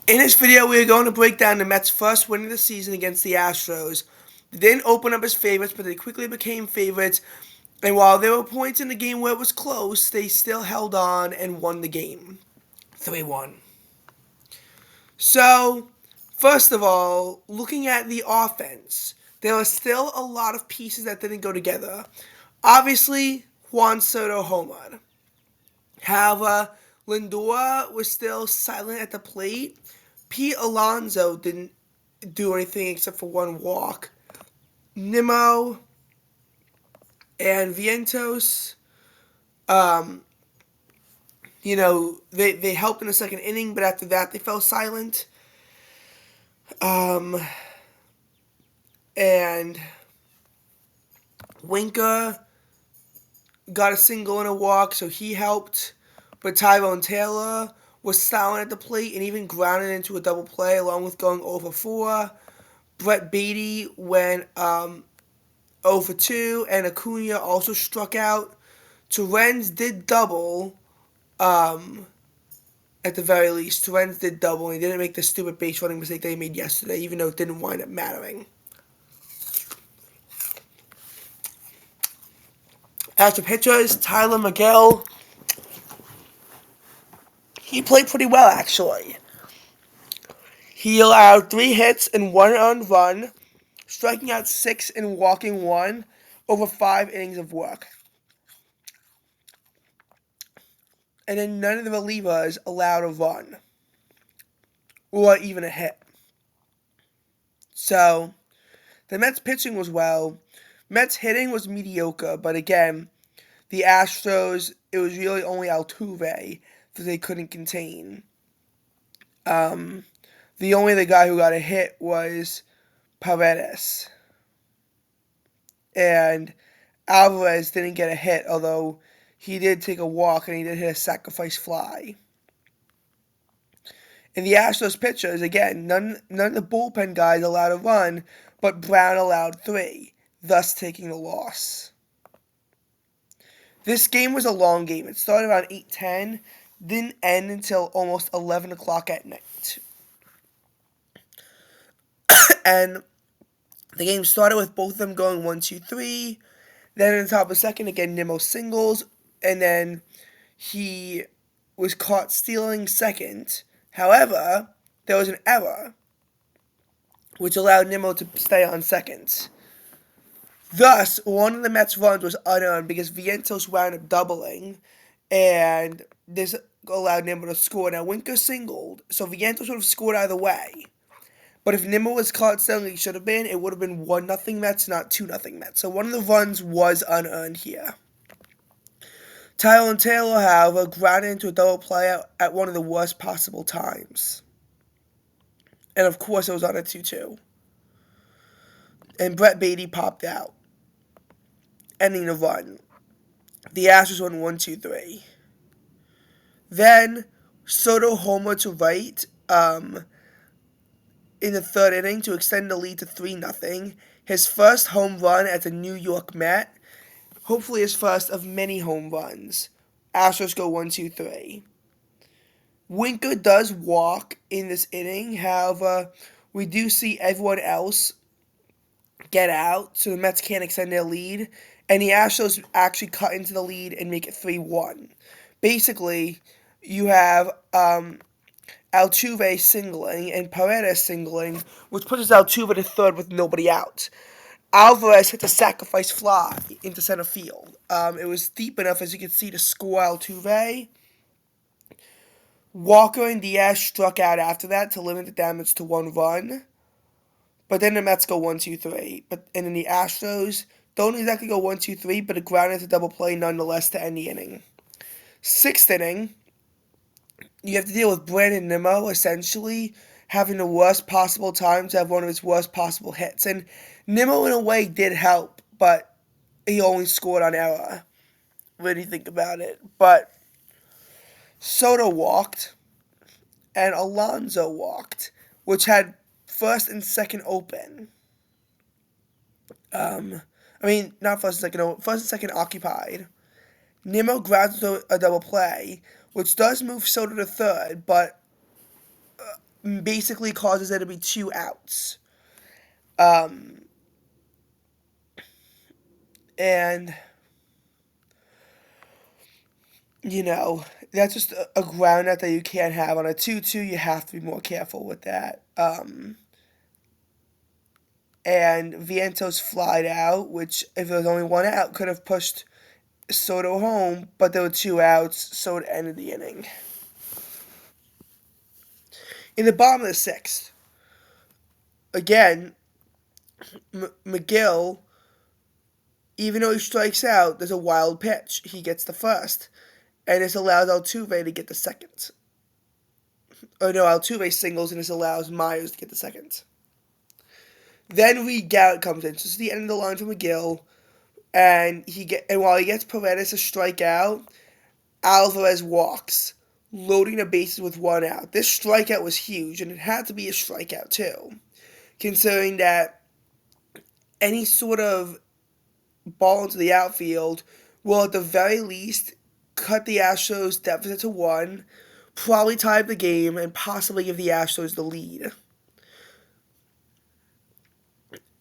In this video, we are going to break down the Mets' first win of the season against the Astros. They didn't open up as favorites, but they quickly became favorites. And while there were points in the game where it was close, they still held on and won the game 3-1. So, first of all, looking at the offense, there are still a lot of pieces that didn't go together. Obviously, Juan Soto homered. However, Lindor was still silent at the plate. Pete Alonso didn't do anything except for one walk. Nimmo and Vientos, um, they helped in the second inning, but after that they fell silent. And Winker got a single and a walk, so he helped. But Tyrone Taylor was silent at the plate and even grounded into a double play along with going 0 for 4. Brett Beatty went 0 for 2, and Acuna also struck out. Torrens did double, at the very least. Torrens did double, and he didn't make the stupid base running mistake they made yesterday, even though it didn't wind up mattering. As for pitchers, Tyler McGill, he played pretty well, actually. He allowed 3 hits and 1 earned run, striking out 6 and walking 1 over 5 innings of work. And then none of the relievers allowed a run or even a hit. So, the Mets pitching was well. Mets hitting was mediocre, but again, the Astros, it was really only Altuve that they couldn't contain. The only other guy who got a hit was Paredes. And Alvarez didn't get a hit, although he did take a walk and he did hit a sacrifice fly. And the Astros pitchers, again, none of the bullpen guys allowed a run, but Brown allowed 3, thus taking the loss. This game was a long game. It started around 8:10, didn't end until almost 11 o'clock at night. And the game started with both of them going 1-2-3. Then in the top of the second, again, Nimmo singles. And then he was caught stealing second. However, there was an error, which allowed Nimmo to stay on second. Thus, one of the Mets' runs was unearned because Vientos wound up doubling. And this allowed Nimmo to score. Now, Winker singled, so Vientos would have scored either way. But if Nimmo was caught stealing, he should have been, it would have been 1-0 Mets, not 2-0 Mets. So one of the runs was unearned here. Tyrone Taylor, however, grounded into a double play at one of the worst possible times. And of course, it was on a 2-2. And Brett Beatty popped out, ending the run. The Astros won 1-2-3. Then, Soto homer to right, in the third inning to extend the lead to 3-0. His first home run as a New York Met. Hopefully his first of many home runs. Astros go 1-2-3. Winker does walk in this inning. However, we do see everyone else get out, so the Mets can't extend their lead. And the Astros actually cut into the lead and make it 3-1. Basically, you have Altuve singling and Paredes singling, which pushes Altuve to third with nobody out. Alvarez hit a sacrifice fly into center field. It was deep enough, as you can see, to score Altuve. Walker and Diaz struck out after that to limit the damage to 1 run. But then the Mets go 1-2-3. And then the Astros don't exactly go 1-2-3, but it grounded to double play nonetheless to end the inning. 6th inning, you have to deal with Brandon Nimmo, essentially, having the worst possible time to have one of his worst possible hits. And Nimmo, in a way, did help, but he only scored on error, when you think about it. But Soto walked, and Alonso walked, which had first and second open. Not first and second open, first and second occupied. Nimmo grabs a double play, which does move Soto to third, but basically causes there to be 2 outs. Um, and that's just a ground out that you can't have on a 2-2. You have to be more careful with that. And Vientos flied out, which if there was only 1 out, could have pushed Soto home, but there were 2 outs, so it ended the inning. In the bottom of the 6th, again, McGill, even though he strikes out, there's a wild pitch. He gets the first, and this allows Altuve to get the second. Oh no, Altuve singles, and this allows Myers to get the second. Then Reed Garrett comes in. So this is the end of the line for McGill, and while he gets Paredes to strike out, Alvarez walks, loading the bases with 1 out. This strikeout was huge, and it had to be a strikeout too, considering that any sort of ball into the outfield will at the very least cut the Astros' deficit to 1, probably tie up the game, and possibly give the Astros the lead.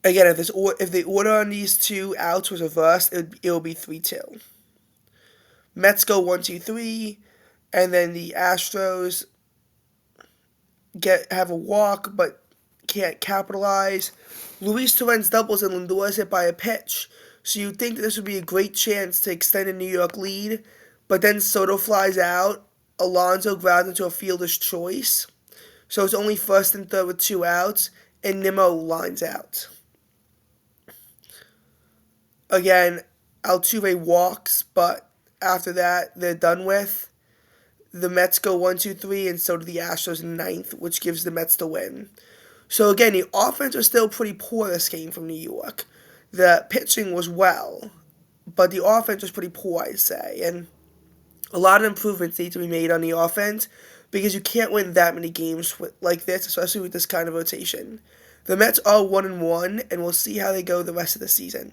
Again, if the order on these 2 outs was reversed, it would be 3-2. Mets go 1-2-3, and then the Astros have a walk but can't capitalize. Luis Torrens doubles and Lindor is hit by a pitch, so you'd think that this would be a great chance to extend a New York lead, but then Soto flies out, Alonso grounds into a fielder's choice, so it's only first and third with 2 outs, and Nimmo lines out. Again, Altuve walks, but after that, they're done with. The Mets go 1-2-3, and so do the Astros in 9th, which gives the Mets the win. So again, the offense was still pretty poor this game from New York. The pitching was well, but the offense was pretty poor, I'd say. And a lot of improvements need to be made on the offense because you can't win that many games like this, especially with this kind of rotation. The Mets are 1-1, and we'll see how they go the rest of the season.